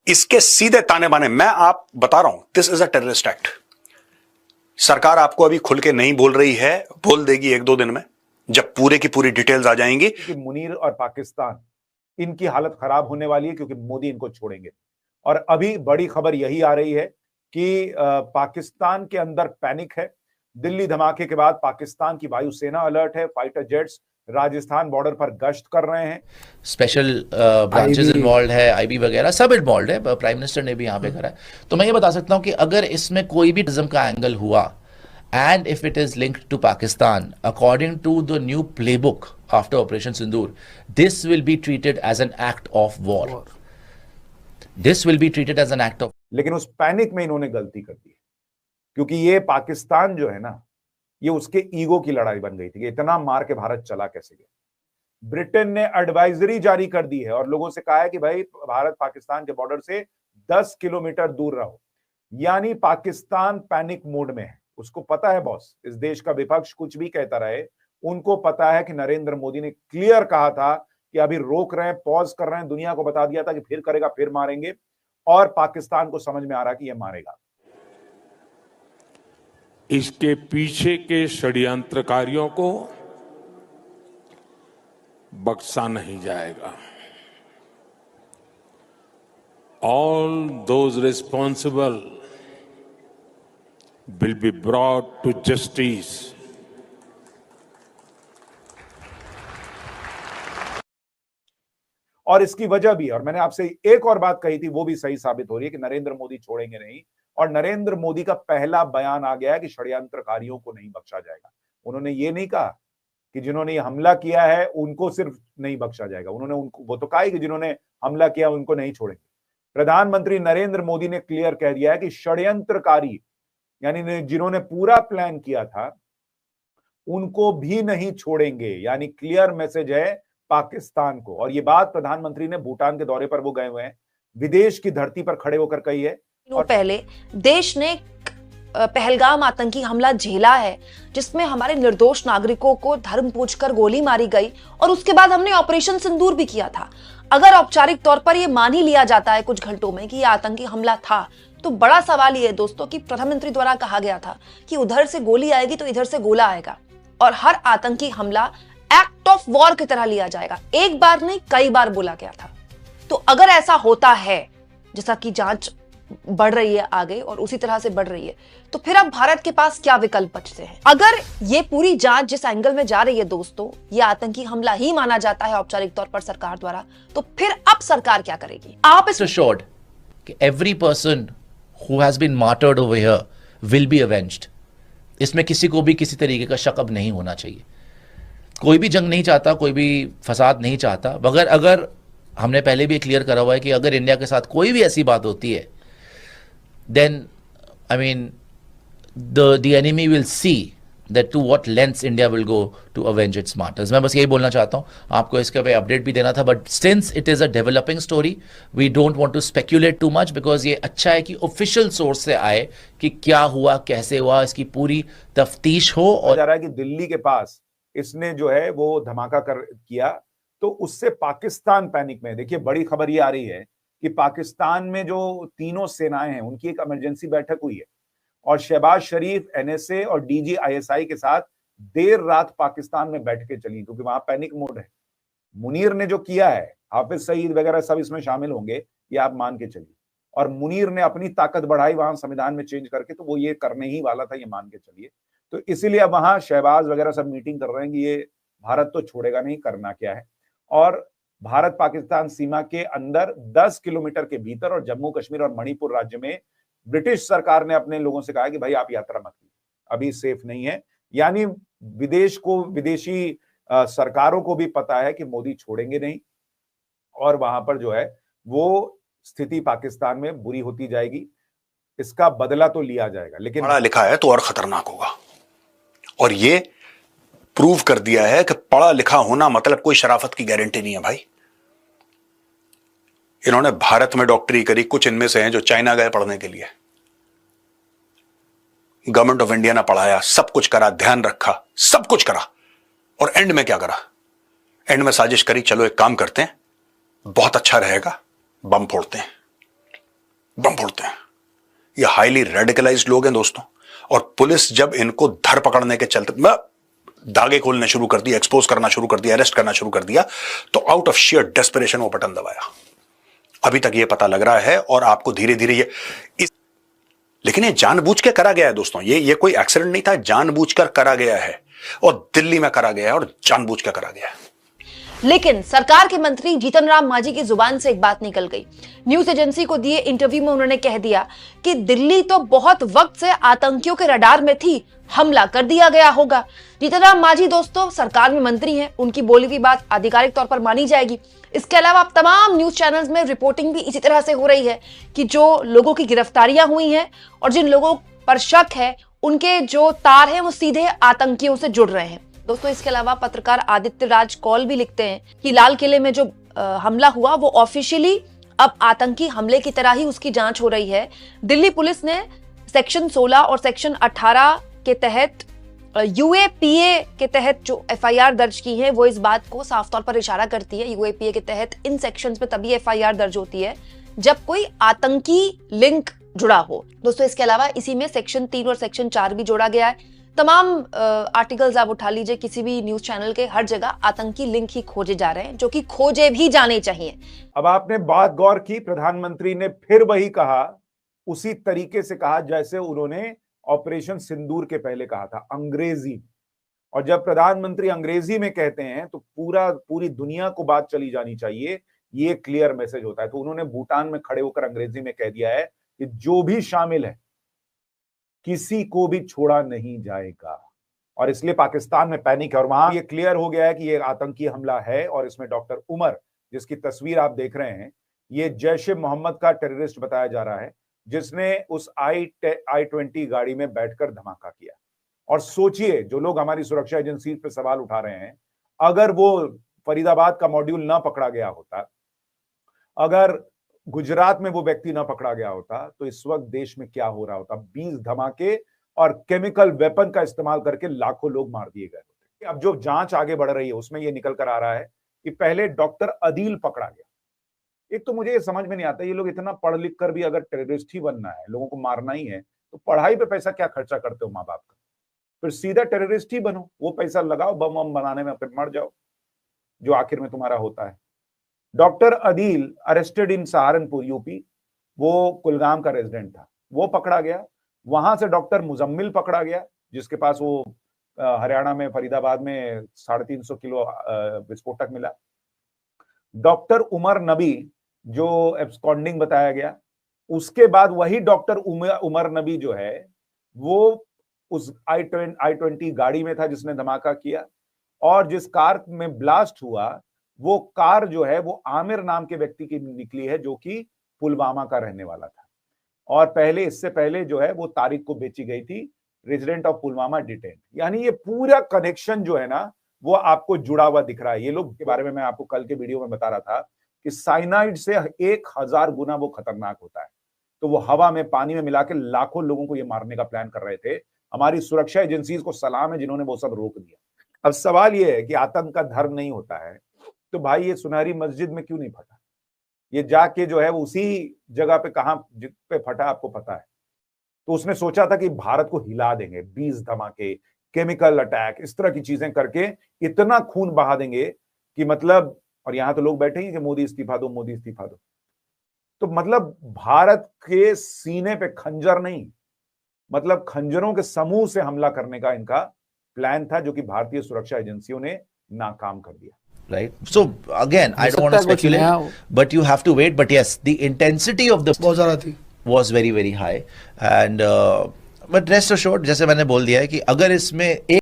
इसके सीधे ताने बाने मैं आप बता रहा हूं, this is a terrorist act. सरकार आपको अभी खुल के नहीं बोल रही है, बोल देगी एक दो दिन में जब पूरे की पूरी डिटेल्स आ जाएंगी। कि मुनीर और पाकिस्तान, इनकी हालत खराब होने वाली है क्योंकि मोदी इनको छोड़ेंगे। और अभी बड़ी खबर यही आ रही है कि पाकिस्तान के अंदर पैनिक है। दिल्ली धमाके के बाद पाकिस्तान की वायुसेना अलर्ट है, फाइटर जेट्स राजस्थान बॉर्डर पर गश्त कर रहे हैं, स्पेशल ब्रांचेस इन्वॉल्व है, आईबी वगैरह सब इन्वॉल्व है, प्राइम मिनिस्टर ने भी यहाँ पे करा है। तो मैं ये बता सकता हूँ कि अगर इसमें कोई भी टेररिज्म का एंगल हुआ and if it is linked to Pakistan, according to the new playbook after Operation Sindoor, this will be treated as an act of war. This will be treated as an act of. लेकिन उस panic में इन्होंने गलती कर दी, क्योंकि ये पाकिस्तान जो है ना, ये उसके ईगो की लड़ाई बन गई थी कि इतना मार के भारत चला कैसे गया। ब्रिटेन ने एडवाइजरी जारी कर दी है और लोगों से कहा है कि भाई भारत पाकिस्तान के बॉर्डर से 10 किलोमीटर दूर रहो। यानी पाकिस्तान पैनिक मोड में है। उसको पता है बॉस, इस देश का विपक्ष कुछ भी कहता रहे, उनको पता है कि नरेंद्र मोदी ने क्लियर कहा था कि अभी रोक रहे हैं, पॉज कर रहे हैं, दुनिया को बता दिया था कि फिर करेगा फिर मारेंगे, और पाकिस्तान को समझ में आ रहा कि यह मारेगा। इसके पीछे के षड्यंत्रकारियों को बख्शा नहीं जाएगा। All those responsible will be brought to justice. और इसकी वजह भी, और मैंने आपसे एक और बात कही थी, वो भी सही साबित हो रही है कि नरेंद्र मोदी छोड़ेंगे नहीं। और नरेंद्र मोदी का पहला बयान आ गया है कि षड्यंत्रकारियों को नहीं बख्शा जाएगा। उन्होंने ये नहीं कहा कि जिन्होंने ये हमला किया है उनको सिर्फ नहीं बख्शा जाएगा, उन्होंने उनको वो तो कहा कि जिन्होंने हमला किया उनको नहीं छोड़ेंगे। प्रधानमंत्री नरेंद्र मोदी ने क्लियर कह दिया है कि षड्यंत्रकारी, यानी जिन्होंने पूरा प्लान किया था, उनको भी नहीं छोड़ेंगे। यानी क्लियर मैसेज है पाकिस्तान को। और ये बात प्रधानमंत्री ने भूटान के दौरे पर वो गए हुए हैं, विदेश की धरती पर खड़े होकर कही है। और पहले देश ने पहलगाम आतंकी हमला झेला है, जिसमें हमारे निर्दोष नागरिकों को धर्म पूछकर गोली मारी गई, और उसके बाद हमने ऑपरेशन सिंदूर भी किया था। अगर औपचारिक तौर पर यह मान ही लिया जाता है कुछ घंटों में कि यह आतंकी हमला था, तो बड़ा सवाल यह है दोस्तों कि प्रधानमंत्री द्वारा कहा गया था कि उधर से गोली आएगी तो इधर से गोला आएगा, और हर आतंकी हमला एक्ट ऑफ वॉर की तरह लिया जाएगा। एक बार नहीं, कई बार बोला गया था। तो अगर ऐसा होता है, जैसा कि जांच बढ़ रही है आगे और उसी तरह से बढ़ रही है, तो फिर अब भारत के पास क्या विकल्प बचते हैं? अगर ये पूरी जांच जिस एंगल में जा रही है दोस्तों, ये आतंकी हमला ही माना जाता है औपचारिक तौर पर सरकार द्वारा, तो फिर अब सरकार क्या करेगी? आप इस assured कि every person who has been martyred over here will be avenged. इसमें किसी को भी किसी तरीके का शक अब नहीं होना चाहिए। कोई भी जंग नहीं चाहता, कोई भी फसाद नहीं चाहता, मगर अगर हमने पहले भी क्लियर करा हुआ है कि अगर इंडिया के साथ कोई भी ऐसी बात होती है, then I mean the enemy will see that to what lengths India will go to avenge its martyrs. मैं बस यही बोलना चाहता हूँ, आपको इसके पे अपडेट भी देना था, but since it is a developing story, we don't want to speculate too much, because ये अच्छा है कि ऑफिशियल सोर्स से आए कि क्या हुआ, कैसे हुआ, इसकी पूरी तफ्तीश हो। और जा रहा है कि दिल्ली के पास इसने जो है वो धमाका किया, तो उससे पाकिस्तान पैनिक में। देखिए बड़ी खबर ये आ रही है कि पाकिस्तान में जो तीनों सेनाएं हैं उनकी एक इमरजेंसी बैठक हुई है, और शहबाज शरीफ एनएसए और डीजी आईएसआई के साथ देर रात पाकिस्तान में बैठकें चली, क्योंकि वहां पैनिक मोड है। मुनीर ने जो किया है, हाफिज सईद वगैरह सब इसमें शामिल होंगे, ये आप मान के चलिए। और मुनीर ने अपनी ताकत बढ़ाई वहां संविधान में चेंज करके, तो वो ये करने ही वाला था, ये मान के चलिए। तो इसीलिए अब वहां शहबाज वगैरह सब मीटिंग कर रहे हैं कि ये भारत तो छोड़ेगा नहीं, करना क्या है। और भारत पाकिस्तान सीमा के अंदर 10 किलोमीटर के भीतर और जम्मू कश्मीर और मणिपुर राज्य में ब्रिटिश सरकार ने अपने लोगों से कहा कि भाई आप यात्रा मत कीजिए, अभी सेफ नहीं है। यानी विदेशी सरकारों को भी पता है कि मोदी छोड़ेंगे नहीं, और वहां पर जो है वो स्थिति पाकिस्तान में बुरी होती जाएगी। इसका बदला तो लिया जाएगा, लेकिन पढ़ा लिखा है तो और खतरनाक होगा। और ये प्रूव कर दिया है कि पढ़ा लिखा होना मतलब कोई शराफत की गारंटी नहीं है भाई। इन्होंने भारत में डॉक्टरी करी, कुछ इनमें से हैं जो चाइना गए पढ़ने के लिए। गवर्नमेंट ऑफ इंडिया ने पढ़ाया, सब कुछ करा, ध्यान रखा, सब कुछ करा, और एंड में क्या करा? एंड में साजिश करी, चलो एक काम करते हैं, बहुत अच्छा रहेगा, बम फोड़ते हैं। ये हाईली रेडिकलाइज्ड लोग हैं दोस्तों, और पुलिस जब इनको धर पकड़ने के चलते धागे खोलने शुरू कर दिया, एक्सपोज करना शुरू कर दिया, अरेस्ट करना शुरू कर दिया, तो आउट ऑफ शियर डेस्परेशन वो बटन दबाया। अभी तक ये पता लग रहा है, और आपको धीरे धीरे लेकिन ये जानबूझ के करा गया है दोस्तों, ये कोई एक्सीडेंट नहीं था, जानबूझकर करा गया है, और दिल्ली में करा गया है, और जानबूझ कर करा गया है। लेकिन सरकार के मंत्री जीतन राम मांझी की जुबान से एक बात निकल गई। न्यूज एजेंसी को दिए इंटरव्यू में उन्होंने कह दिया कि दिल्ली तो बहुत वक्त से आतंकियों के रडार में थी, हमला कर दिया गया होगा। जीतन राम मांझी दोस्तों सरकार में मंत्री हैं, उनकी बोली हुई बात आधिकारिक तौर पर मानी जाएगी। इसके अलावा अब तमाम न्यूज चैनल्स में रिपोर्टिंग भी इसी तरह से हो रही है कि जो लोगों की गिरफ्तारियां हुई हैं और जिन लोगों पर शक है उनके जो तार हैं वो सीधे आतंकियों से जुड़ रहे हैं। दोस्तों इसके अलावा पत्रकार आदित्य राज कौल भी लिखते हैं कि लाल किले में जो हमला हुआ वो ऑफिशियली अब आतंकी हमले की तरह ही उसकी जांच हो रही है। दिल्ली पुलिस ने सेक्शन 16 और सेक्शन 18 के तहत यूएपीए के तहत जो एफआईआर दर्ज की है वो इस बात को साफ तौर पर इशारा करती है। यूएपीए के तहत इन सेक्शंस में तभी एफआईआर दर्ज होती है जब कोई आतंकी लिंक जुड़ा हो। दोस्तों इसके अलावा इसी में सेक्शन 3 और सेक्शन 4 भी जोड़ा गया है। तमाम आर्टिकल्स आप उठा लीजिए किसी भी न्यूज चैनल के, हर जगह आतंकी लिंक ही खोजे जा रहे हैं, जो कि खोजे भी जाने चाहिए। अब आपने बात गौर की, प्रधानमंत्री ने फिर वही कहा, उसी तरीके से कहा जैसे उन्होंने ऑपरेशन सिंदूर के पहले कहा था, अंग्रेजी। और जब प्रधानमंत्री अंग्रेजी में कहते हैं तो पूरी दुनिया को बात चली जानी चाहिए, ये क्लियर मैसेज होता है। तो उन्होंने भूटान में खड़े होकर अंग्रेजी में कह दिया है कि जो भी शामिल है किसी को भी छोड़ा नहीं जाएगा, और इसलिए पाकिस्तान में पैनिक है। और वहां ये क्लियर हो गया है कि ये आतंकी हमला है, और इसमें डॉक्टर उमर, जिसकी तस्वीर आप देख रहे हैं, ये जैश ए मोहम्मद का टेररिस्ट बताया जा रहा है, जिसने उस I-20 गाड़ी में बैठकर धमाका किया। और सोचिए, जो लोग हमारी सुरक्षा एजेंसी पे सवाल उठा रहे हैं, अगर वो फरीदाबाद का मॉड्यूल ना पकड़ा गया होता, अगर गुजरात में वो व्यक्ति ना पकड़ा गया होता, तो इस वक्त देश में क्या हो रहा होता। 20 धमाके और केमिकल वेपन का इस्तेमाल करके लाखों लोग मार दिए गए होते। अब जो जांच आगे बढ़ रही है उसमें ये निकल कर आ रहा है कि पहले डॉक्टर अदील पकड़ा गया। एक तो मुझे ये समझ में नहीं आता, ये लोग इतना पढ़ लिख कर भी अगर टेररिस्ट ही बनना है, लोगों को मारना ही है, तो पढ़ाई पे पैसा क्या खर्चा करते हो माँ बाप का? फिर सीधा टेररिस्ट ही बनो, वो पैसा लगाओ बम वम बनाने में, फिर मर जाओ, जो आखिर में तुम्हारा होता है। Doctor Adeel arrested in Saharanpur UP, वो कुलगाम का रेजिडेंट था, वो पकड़ा गया। वहां से डॉक्टर मुजम्मिल पकड़ा गया, जिसके पास वो हरियाणा में फरीदाबाद में 350 किलो विस्फोटक मिला। डॉक्टर उमर नबी जो एब्सकॉन्डिंग बताया गया, उसके बाद वही डॉक्टर उमर नबी जो है वो उस I-20 गाड़ी में था जिसने धमाका किया, और जिस कार में ब्लास्ट हुआ वो कार जो है वो आमिर नाम के व्यक्ति की निकली है, जो कि पुलवामा का रहने वाला था, और इससे पहले जो है वो तारिक को बेची गई थी, रेजिडेंट ऑफ पुलवामा डिटेन। यानी ये पूरा कनेक्शन जो है ना वो आपको जुड़ा हुआ दिख रहा है। ये लोग के बारे में मैं आपको कल के वीडियो में बता रहा था कि साइनाइड से 1000 गुना वो खतरनाक होता है। तो वो हवा में, पानी में मिला के लाखों लोगों को ये मारने का प्लान कर रहे थे। हमारी सुरक्षा एजेंसीज को सलाम है जिन्होंने वो सब रोक दिया। अब सवाल ये है कि आतंक का धर्म नहीं होता है, तो भाई ये सुनहरी मस्जिद में क्यों नहीं फटा? ये जाके जो है वो उसी जगह पे कहां पे फटा आपको पता है? तो उसने सोचा था कि भारत को हिला देंगे, 20 धमाके, केमिकल अटैक, इस तरह की चीजें करके इतना खून बहा देंगे कि मतलब, और यहां तो लोग बैठे हैं कि मोदी इस्तीफा दो, मोदी इस्तीफा दो। तो मतलब भारत के सीने पे खंजर नहीं, मतलब खंजरों के समूह से हमला करने का इनका प्लान था, जो कि भारतीय सुरक्षा एजेंसियों ने नाकाम कर दिया। Right. So again, I don't want to speculate, but you have to wait. But yes, the intensity of the बहुत ज़्यादा थी, was very high, and but rest assured, जैसे मैंने बोल दिया है कि अगर इसमें एक